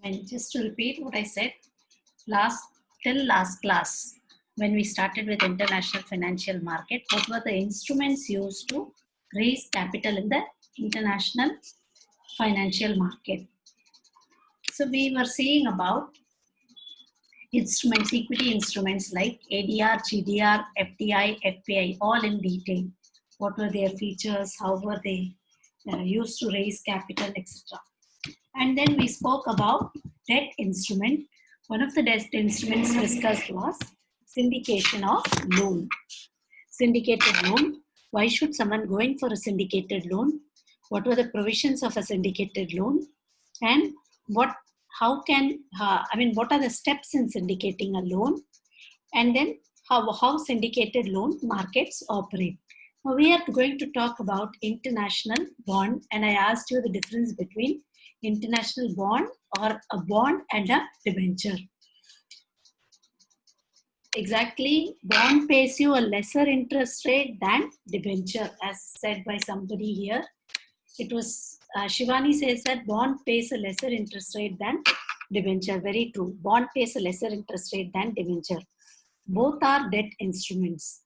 And just to repeat what I said till last class, when we started with international financial market, what were the instruments used to raise capital in the international financial market? So we were seeing about instruments, equity instruments like ADR, GDR, FDI, FPI, all in detail. What were their features? How were they used to raise capital, etc. And then we spoke about debt instrument. One of the debt instruments discussed was syndication of loan. Syndicated loan. Why should someone going for a syndicated loan? What were the provisions of a syndicated loan? And what are the steps in syndicating a loan? And then how syndicated loan markets operate. Now we are going to talk about international bond, and I asked you the difference between international bond or a bond and a debenture. Exactly, bond pays you a lesser interest rate than debenture, as said by somebody here. It was Shivani says that bond pays a lesser interest rate than debenture. Very true. Bond pays a lesser interest rate than debenture. Both are debt instruments.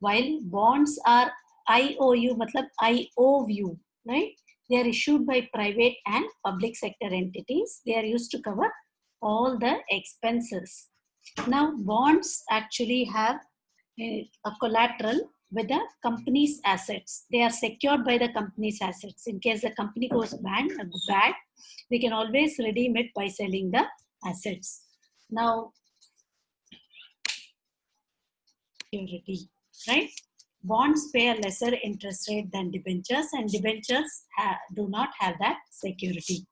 While bonds are IOU, matlab I owe you, right? They are issued by private and public sector entities. They are used to cover all the expenses. Now, bonds actually have a collateral with the company's assets. They are secured by the company's assets. In case the company goes bad, we can always redeem it by selling the assets. Now, security, right? Bonds pay a lesser interest rate than debentures, and debentures do not have that security.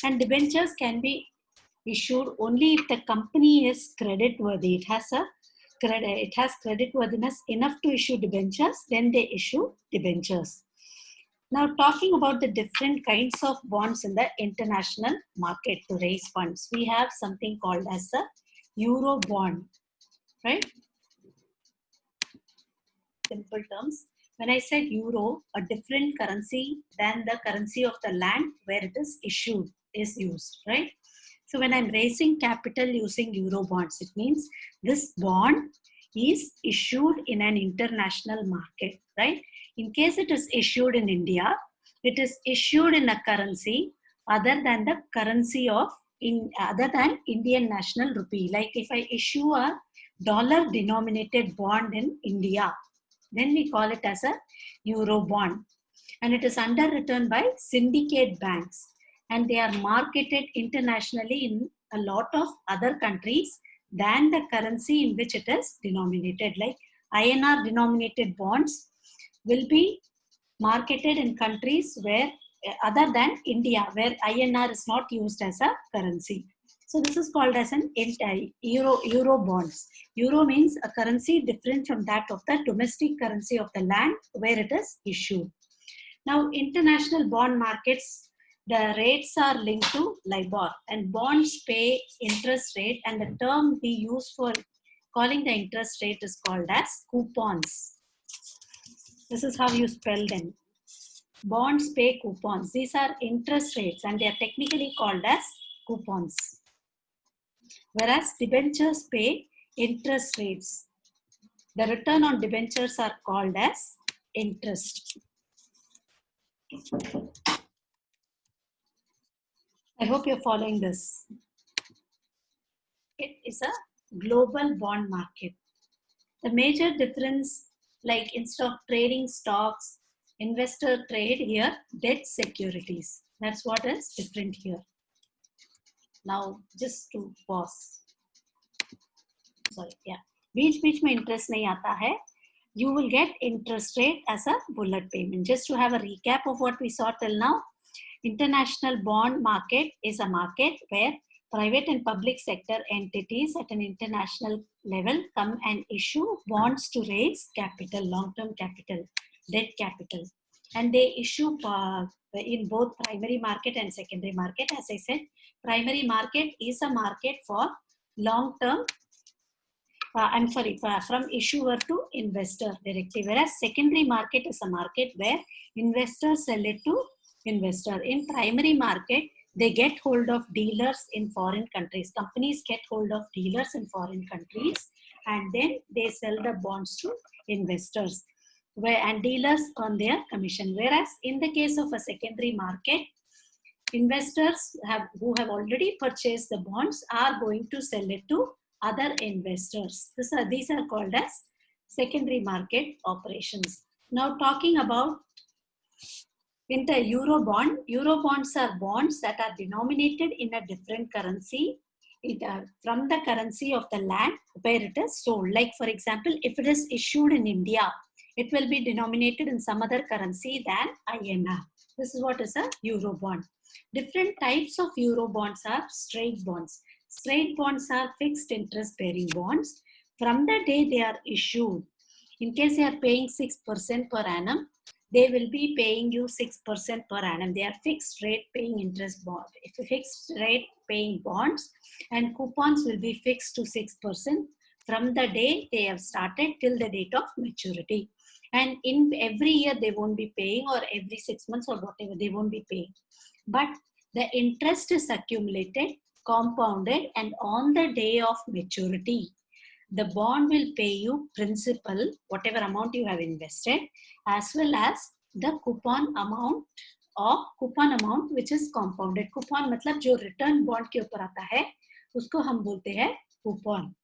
And debentures can be issued only if the company is credit worthy. It has credit worthiness enough to issue debentures, then they issue debentures. Now, talking about the different kinds of bonds in the international market to raise funds, we have something called as the Euro bond, right? Simple terms. When I said euro, a different currency than the currency of the land where it is issued is used, right? So when I'm raising capital using euro bonds, it means this bond is issued in an international market, right? In case it is issued in India, it is issued in a currency other than the currency of other than Indian national rupee. Like if I issue a dollar denominated bond in India, then we call it as a euro bond, and it is underwritten by syndicate banks, and they are marketed internationally in a lot of other countries than the currency in which it is denominated. Like INR denominated bonds will be marketed in countries where other than India, where INR is not used as a currency. So this is called as an euro bonds. Euro means a currency different from that of the domestic currency of the land where it is issued. Now, international bond markets, the rates are linked to LIBOR, and bonds pay interest rate, and the term we use for calling the interest rate is called as coupons. This is how you spell them. Bonds pay coupons. These are interest rates, and they are technically called as coupons. Whereas debentures pay interest rates. The return on debentures are called as interest. I hope you're following this. It is a global bond market. The major difference, like instead of trading stocks, investor trade here debt securities. That's what is different here. Now, just to pause. Sorry, yeah. बीच में interest नहीं आता है. You will get interest rate as a bullet payment. Just to have a recap of what we saw till now, international bond market is a market where private and public sector entities at an international level come and issue bonds to raise capital, long-term capital, debt capital. And they issue in both primary market and secondary market. As I said, primary market is a market for long-term, from issuer to investor directly, whereas secondary market is a market where investors sell it to investor. In primary market, they get hold of dealers in foreign countries. Companies get hold of dealers in foreign countries, and then they sell the bonds to investors, and dealers earn their commission. Whereas in the case of a secondary market, investors who have already purchased the bonds are going to sell it to other investors. These are called as secondary market operations. Now talking about in the Euro bonds are bonds that are denominated in a different currency from the currency of the land where it is sold. Like for example, if it is issued in India, it will be denominated in some other currency than INR. This is what is a Euro bond. Different types of Euro bonds are straight bonds. Straight bonds are fixed interest bearing bonds. From the day they are issued, in case they are paying 6% per annum, they will be paying you 6% per annum. They are fixed rate paying interest bond. If fixed rate paying bonds, and coupons will be fixed to 6% from the day they have started till the date of maturity. And in every year they won't be paying, or every 6 months or whatever, they won't be paying. But the interest is accumulated, compounded, and on the day of maturity, the bond will pay you principal, whatever amount you have invested, as well as the coupon amount which is compounded. Coupon मतलब जो return bond के ऊपर आता है, उसको हम बोलते हैं coupon,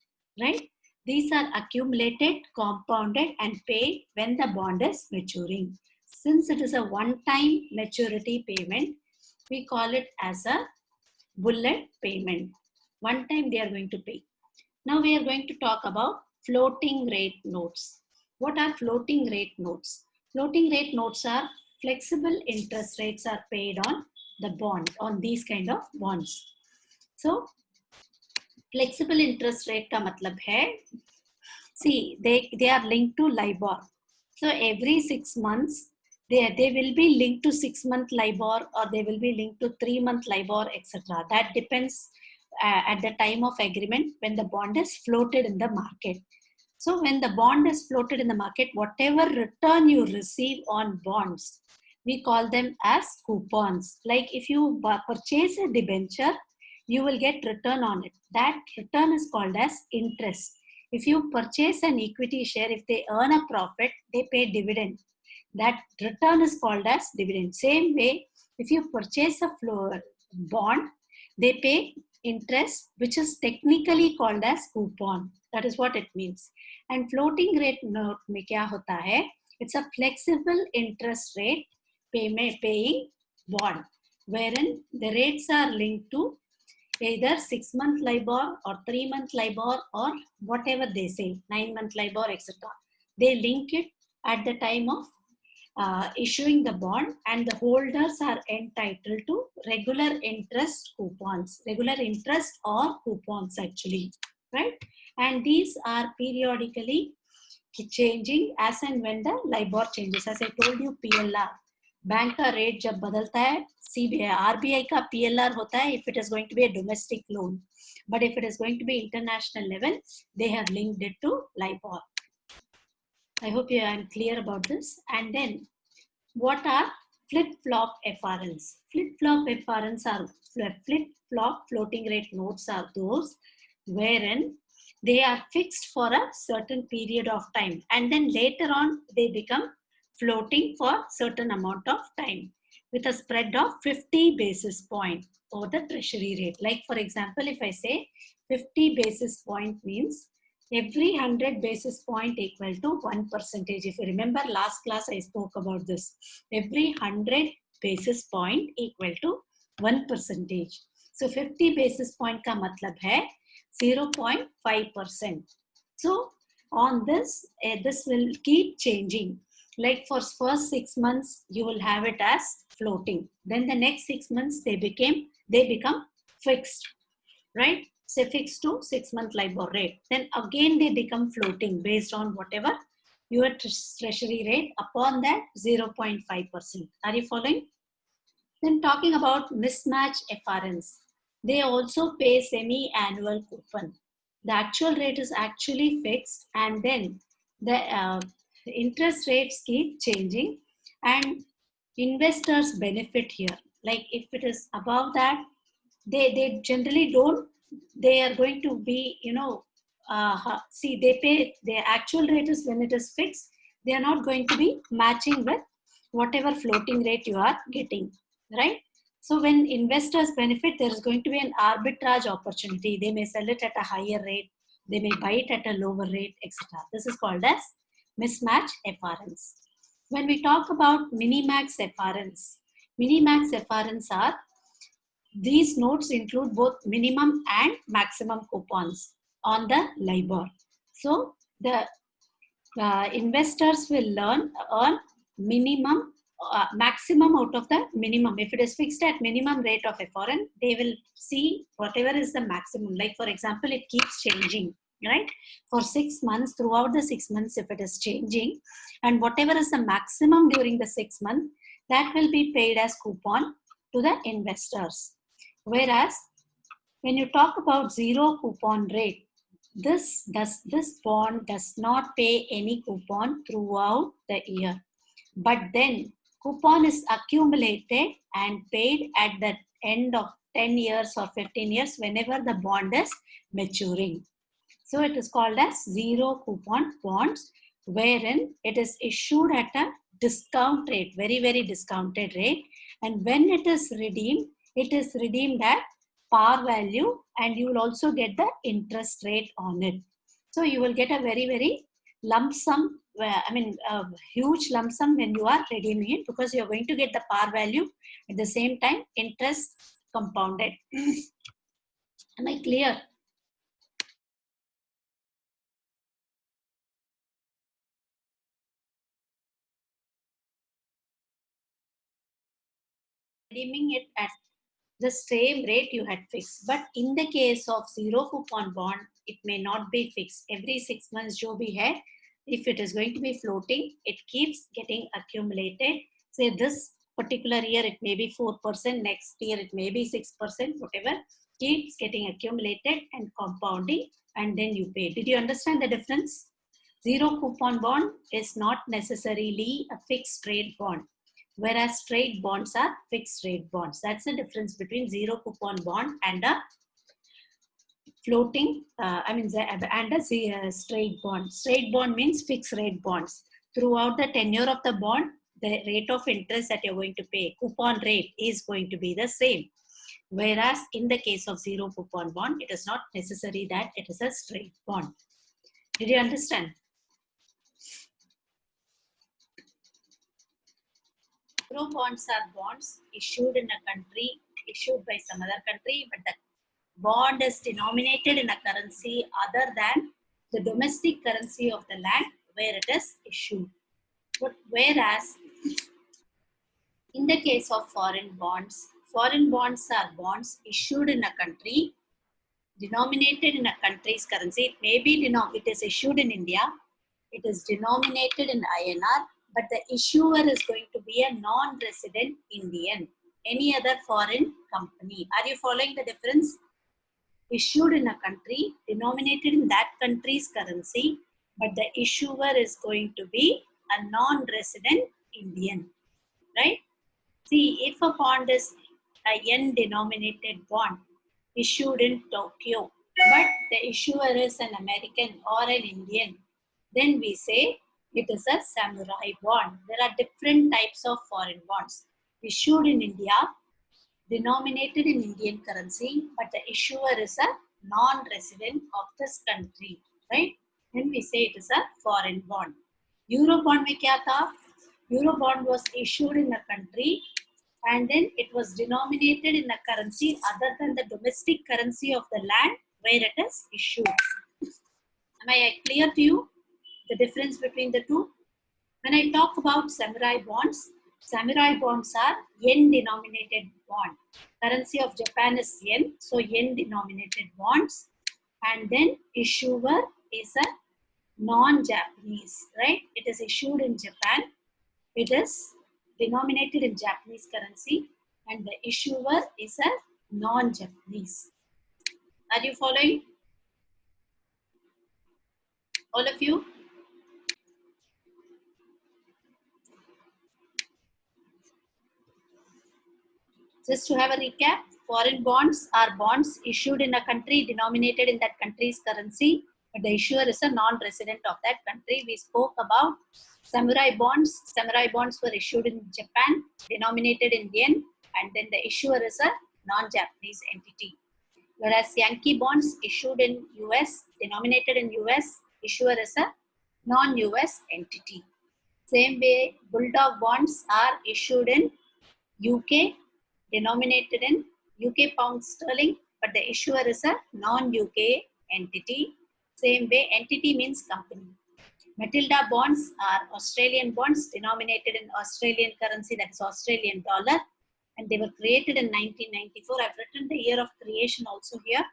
right? These are accumulated, compounded, and paid when the bond is maturing. Since it is a one-time maturity payment, we call it as a bullet payment. One time they are going to pay. Now we are going to talk about floating rate notes. What are floating rate notes? Floating rate notes are flexible interest rates are paid on the bond, on these kind of bonds. So flexible interest rate का मतलब है, see, they are linked to LIBOR. So every 6 months, they will be linked to 6-month LIBOR, or they will be linked to 3-month LIBOR, etc. That depends at the time of agreement when the bond is floated in the market. So when the bond is floated in the market, whatever return you receive on bonds, we call them as coupons. Like if you purchase a debenture, you will get return on it. That return is called as interest. If you purchase an equity share, if they earn a profit, they pay dividend. That return is called as dividend. Same way, if you purchase a bond, they pay interest, which is technically called as coupon. That is what it means. And floating rate note में क्या होता है? It's a flexible interest rate paying bond, wherein the rates are linked to either 6-month LIBOR or 3-month LIBOR, or whatever they say, 9-month LIBOR, etc. They link it at the time of issuing the bond, and the holders are entitled to regular interest coupons, regular interest or coupons actually, right? And these are periodically changing as and when the LIBOR changes. As I told you, PLR, bank का rate जब बदलता है, RBI का PLR होता है if it is going to be a domestic loan, but if it is going to be international level, they have linked it to LIBOR. I hope you are clear about this. And then what are flip-flop FRNs? Flip-flop FRNs are flip-flop floating rate notes are those wherein they are fixed for a certain period of time, and then later on they become floating for certain amount of time with a spread of 50 basis point over the treasury rate. Like for example, if I say 50 basis point means every 100 basis point equal to 1%. If you remember last class, I spoke about this. Every 100 basis point equal to 1%. So 50 basis point ka matlab hai 0.5%. So on this, this will keep changing. Like for first 6 months, you will have it as floating. Then the next 6 months, they become fixed, right? Say fixed to 6-month LIBOR rate. Then again, they become floating based on whatever your treasury rate, upon that 0.5%. Are you following? Then talking about mismatch FRNs, they also pay semi-annual coupon. The actual rate is actually fixed, and then the interest rates keep changing, and investors benefit here. Like if it is above that, they generally don't, they are going to be, see, they pay, their actual rate is when it is fixed, they are not going to be matching with whatever floating rate you are getting, right? So when investors benefit, there is going to be an arbitrage opportunity. They may sell it at a higher rate, they may buy it at a lower rate, etc. This is called as mismatch FRNs. When we talk about minimax FRNs, minimax FRNs are, these notes include both minimum and maximum coupons on the LIBOR. So the investors will earn minimum, maximum out of the minimum. If it is fixed at minimum rate of FRN, they will see whatever is the maximum. Like for example, it keeps changing, right? For 6 months, throughout the 6 months, if it is changing, and whatever is the maximum during the 6 months, that will be paid as coupon to the investors. Whereas when you talk about zero coupon rate, this bond does not pay any coupon throughout the year. But then coupon is accumulated and paid at the end of 10 years or 15 years whenever the bond is maturing. So it is called as zero coupon bonds, wherein it is issued at a discount rate, very, very discounted rate. And when it is redeemed at par value, and you will also get the interest rate on it. So you will get a very, very lump sum, a huge lump sum when you are redeeming it, because you are going to get the par value at the same time interest compounded. Am I clear? Redeeming it at the same rate you had fixed. But in the case of zero coupon bond, it may not be fixed. Every 6 months, jo bhi hai, if it is going to be floating, it keeps getting accumulated. Say this particular year, it may be 4%, next year, it may be 6%, whatever, keeps getting accumulated and compounding, and then you pay. Did you understand the difference? Zero coupon bond is not necessarily a fixed rate bond, whereas straight bonds are fixed rate bonds. That's the difference between zero coupon bond and a floating, and a straight bond. Straight bond means fixed rate bonds. Throughout the tenure of the bond, the rate of interest that you're going to pay, coupon rate, is going to be the same. Whereas in the case of zero coupon bond, it is not necessary that it is a straight bond. Did you understand? Euro bonds are bonds issued in a country, issued by some other country, but the bond is denominated in a currency other than the domestic currency of the land where it is issued. But whereas in the case of foreign bonds are bonds issued in a country, denominated in a country's currency. It may be, it is issued in India, it is denominated in INR, but the issuer is going to be a non-resident Indian, any other foreign company. Are you following the difference? Issued in a country, denominated in that country's currency, but the issuer is going to be a non-resident Indian, right? See, if a bond is a yen denominated bond issued in Tokyo, but the issuer is an American or an Indian, then we say it is a samurai bond. There are different types of foreign bonds issued in India, denominated in Indian currency, but the issuer is a non-resident of this country, right? Then we say it is a foreign bond. Euro bond mein kya tha? Euro bond was issued in a country and then it was denominated in a currency other than the domestic currency of the land where it is issued. Am I clear to you the difference between the two? When I talk about samurai bonds are yen denominated bond. Currency of Japan is yen, so yen denominated bonds. And then issuer is a non-Japanese, right? It is issued in Japan. It is denominated in Japanese currency and the issuer is a non-Japanese. Are you following? All of you? Just to have a recap, Foreign bonds are bonds issued in a country denominated in that country's currency, but the issuer is a non-resident of that country. We spoke about samurai bonds. Samurai bonds were issued in Japan, denominated in yen, and then the issuer is a non-Japanese entity. Whereas Yankee bonds issued in US, denominated in US, issuer is a non-US entity. Same way, Bulldog bonds are issued in UK, denominated in UK pound sterling, but the issuer is a non-UK entity. Same way, entity means company. Matilda bonds are Australian bonds denominated in Australian currency, that is Australian dollar, and they were created in 1994. I've written the year of creation also here.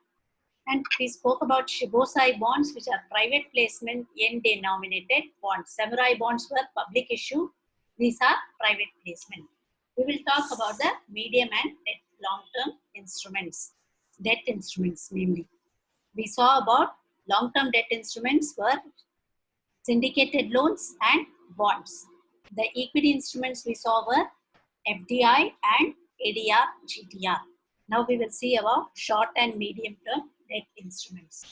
And we spoke about Shibosai bonds, which are private placement yen denominated bonds. Samurai bonds were public issue. These are private placement. We will talk about the medium and long-term instruments, debt instruments mainly. We saw about long-term debt instruments were syndicated loans and bonds. The equity instruments we saw were FDI and ADR, GDR. Now we will see about short and medium term debt instruments.